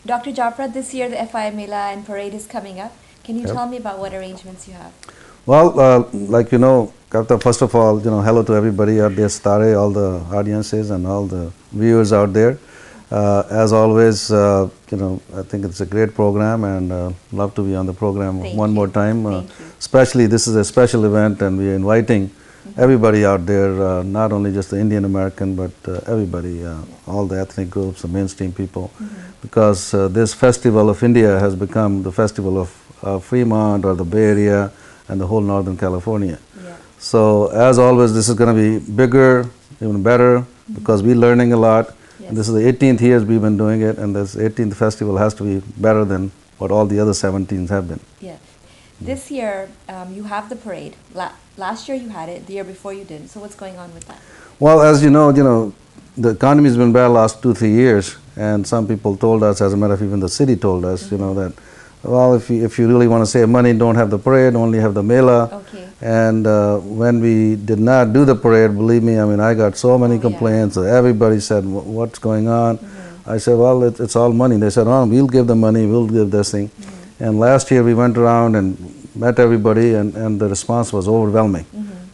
Dr. Jafra, this year the FIA Mela and Parade is coming up. Can you Yep. tell me about what arrangements you have? Well, like you know, Kapta, first of all, hello to everybody out there, Sitaarre, all the audiences and all the viewers out there. As always, I think it's a great program and love to be on the program Thank one you. more time. Thank you. Especially, this is a special event and we are inviting everybody out there, not only just the Indian American, but everybody, all the ethnic groups, the mainstream people, because this Festival of India has become the festival of Fremont or the Bay Area and the whole Northern California. Yeah. So as always, this is going to be bigger, even better, because we're learning a lot. Yes. And this is the 18th years we've been doing it, and this 18th festival has to be better than what all the other 17s have been. Yeah. This year you have the parade. Last year you had it. The year before you didn't. So what's going on with that? Well, as you know, the economy's been bad last 2-3 years, and some people told us, as a matter of even the city told us, that, well, if you really want to save money, don't have the parade, only have the Mela. Okay. And when we did not do the parade, believe me, I mean, I got so many complaints. Everybody said, what's going on? I said, well, it's all money. They said, oh, we'll give the money, we'll give this thing. And last year we went around and met everybody, and the response was overwhelming.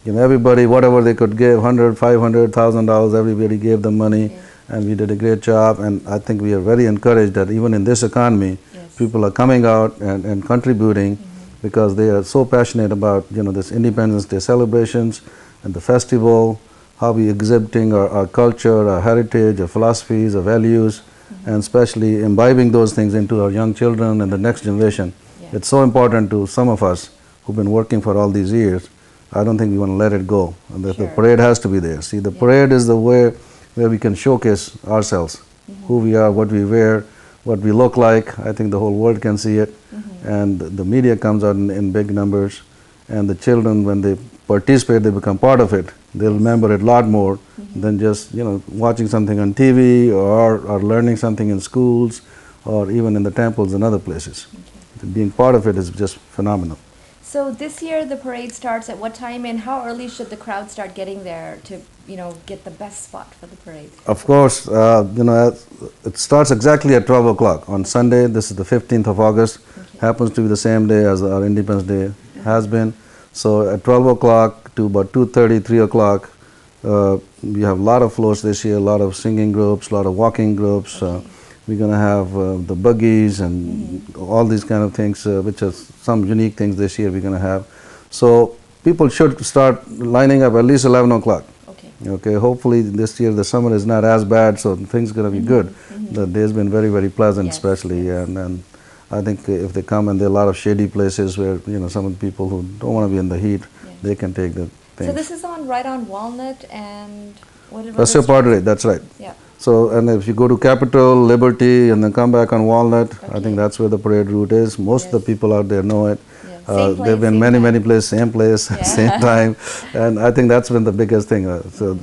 Everybody, whatever they could give, $100, $500, $1,000, everybody gave them money, and we did a great job. And I think we are very encouraged that even in this economy, people are coming out and contributing because they are so passionate about this Independence Day celebrations and the festival, how we exhibiting our culture, our heritage, our philosophies, our values, and especially imbibing those things into our young children and the next generation. It's so important to some of us who've been working for all these years. I don't think we want to let it go. And the parade has to be there. See, the parade is the way where we can showcase ourselves, who we are, what we wear, what we look like. I think the whole world can see it. And the media comes out in big numbers. And the children, when they participate, they become part of it. They'll remember it a lot more than just watching something on TV or learning something in schools or even in the temples and other places. Being part of it is just phenomenal. So this year the parade starts at what time, and how early should the crowd start getting there to get the best spot for the parade? Of course, it starts exactly at 12 o'clock on Sunday. This is the 15th of August. Happens to be the same day as our Independence Day has been. So at 12 o'clock to about 2:30, 3 o'clock, we have a lot of floats this year, a lot of singing groups, a lot of walking groups. We're going to have the buggies and all these kind of things, which are some unique things this year we're going to have. So people should start lining up at least 11 o'clock. Okay. Hopefully this year the summer is not as bad, so things are going to be good. The day's been very, very pleasant, especially, and I think if they come, and there are a lot of shady places where some of the people who don't want to be in the heat, they can take the thing. So this is right on Walnut and what? Sitaarre, that's right. Yeah. So, and if you go to Capitol, Liberty, and then come back on Walnut, I think that's where the parade route is. Most of the people out there know it. They've been many places, same place, same time, and I think that's been the biggest thing. So,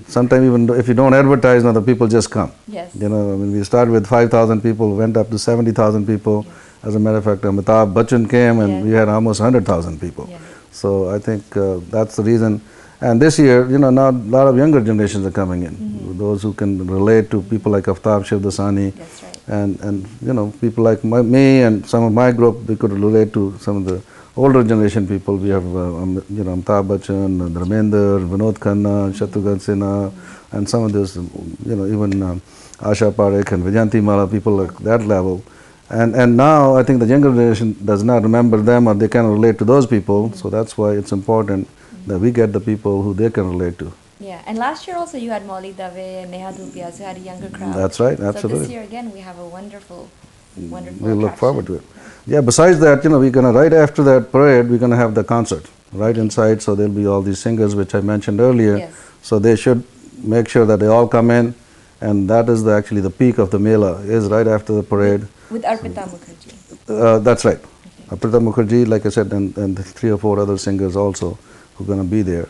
sometimes even if you don't advertise, now the people just come. Yes. I mean, we started with 5,000 people, went up to 70,000 people. As a matter of fact, Amitabh Bachchan came, and we had almost 100,000 people. So I think that's the reason. And this year, now a lot of younger generations are coming in. Those who can relate to people like Aftab Shivdasani. That's right. And people like me and some of my group, we could relate to some of the older generation people. We have Amitabh Bachchan, Dharmender, Vinod Khanna, Shatrughan Sinha, and some of those, even Asha Parekh and Vijayanti Mala, people at that level. And now I think the younger generation does not remember them, or they can relate to those people. So that's why it's important that we get the people who they can relate to. Yeah, and last year also you had Molly Dave and Neha Dhupia, so you had a younger crowd. That's right, absolutely. So this year again we have a wonderful we look forward to it. Yeah, besides that, we're going to, right after that parade, we're going to have the concert right inside. So there'll be all these singers, which I mentioned earlier. So they should make sure that they all come in, and that is actually the peak of the Mela, is right after the parade. With Arpita Mukherjee. That's right. Arpita Mukherjee, like I said, and 3 or 4 other singers also who are going to be there.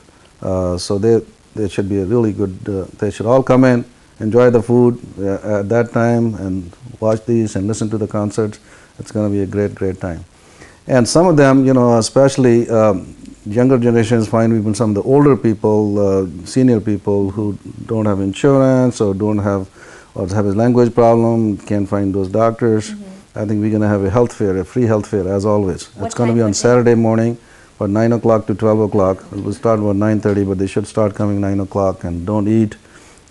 So they should be a really good, they should all come in, enjoy the food at that time, and watch these and listen to the concerts. It's going to be a great, great time. And some of them, especially younger generations find even some of the older people, senior people who don't have insurance or don't have or have a language problem, can't find those doctors. I think we're going to have a health fair, a free health fair as always. What It's going to time be on would they- Saturday morning from 9 o'clock to 12 o'clock. It will start about 9:30, but they should start coming 9 o'clock, and don't eat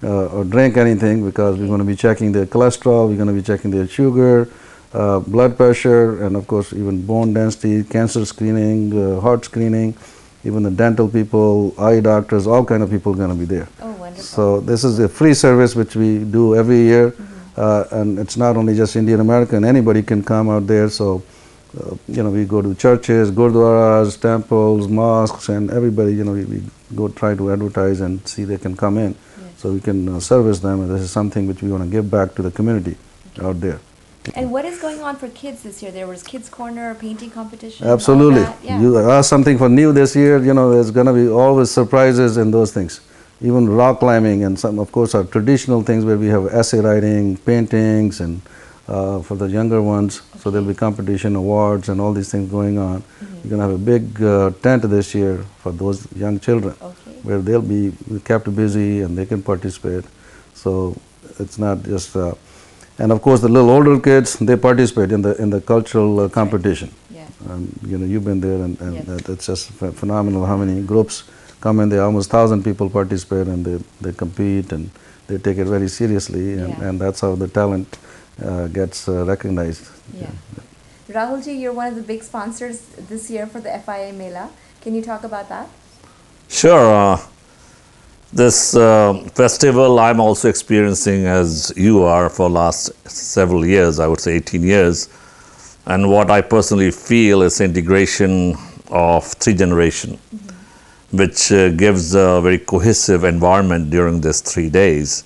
or drink anything, because we're going to be checking their cholesterol, we're going to be checking their sugar, blood pressure, and of course even bone density, cancer screening, heart screening, even the dental people, eye doctors, all kind of people are going to be there. Oh, wonderful. So this is a free service which we do every year, and it's not only just Indian American, anybody can come out there. So we go to churches, gurdwaras, temples, mosques, and everybody, we go try to advertise and see they can come in. So we can service them, and this is something which we want to give back to the community out there. And what is going on for kids this year? There was Kids Corner, painting competition. all Absolutely. that. Yeah. You ask something for new this year, there's going to be always surprises in those things. Even rock climbing, and some, of course, our traditional things where we have essay writing, paintings, and for the younger ones. So there'll be competition, awards, and all these things going on. We're going to have a big tent this year for those young children, where they'll be kept busy and they can participate. So it's not just, and of course the little older kids, they participate in the cultural competition. Yeah. You've been there, and Yes. it's just phenomenal how many groups come in there. Almost 1,000 people participate, and they compete, and they take it very seriously, and that's how the talent gets recognized. Yeah. Rahulji, you're one of the big sponsors this year for the FIA Mela. Can you talk about that? Sure. This festival I'm also experiencing as you are for last several years, I would say 18 years. And what I personally feel is integration of three generation, which gives a very cohesive environment during these 3 days.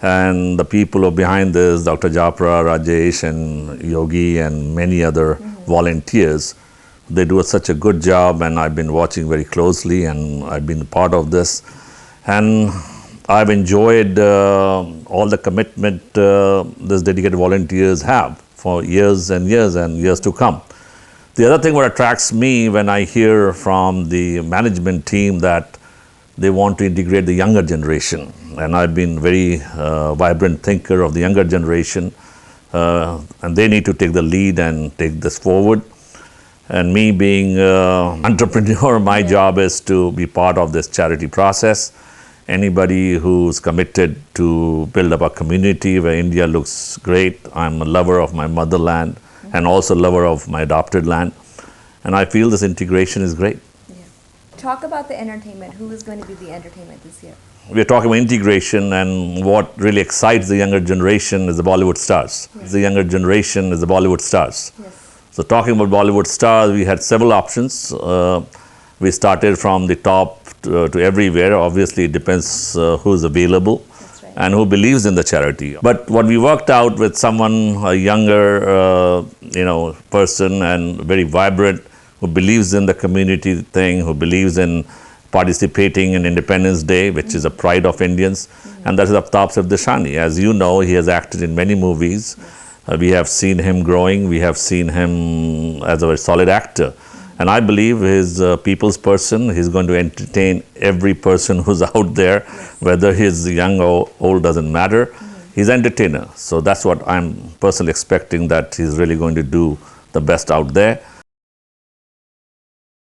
And the people who are behind this, Dr. Japra, Rajesh, and Yogi, and many other volunteers, they do such a good job, and I've been watching very closely, and I've been a part of this. And I've enjoyed all the commitment these dedicated volunteers have for years and years and years to come. The other thing what attracts me when I hear from the management team that they want to integrate the younger generation, and I've been very vibrant thinker of the younger generation, and they need to take the lead and take this forward. And me being entrepreneur, my job is to be part of this charity process. Anybody who's committed to build up a community where India looks great. I'm a lover of my motherland and also lover of my adopted land. And I feel this integration is great. Yeah. Talk about the entertainment. Who is going to be the entertainment this year? We're talking about integration, and what really excites the younger generation is the Bollywood stars. The younger generation is the Bollywood stars. Yes. So talking about Bollywood stars, we had several options. We started from the top to everywhere. Obviously, it depends who's available and who believes in the charity. But what we worked out with someone, a younger person and very vibrant, who believes in the community thing, who believes in participating in Independence Day, which is a pride of Indians, and that is Aftab Sifdashani. As you know, he has acted in many movies. We have seen him growing. We have seen him as a very solid actor. And I believe he's a people's person. He's going to entertain every person who's out there, whether he's young or old, doesn't matter. He's an entertainer. So that's what I'm personally expecting, that he's really going to do the best out there.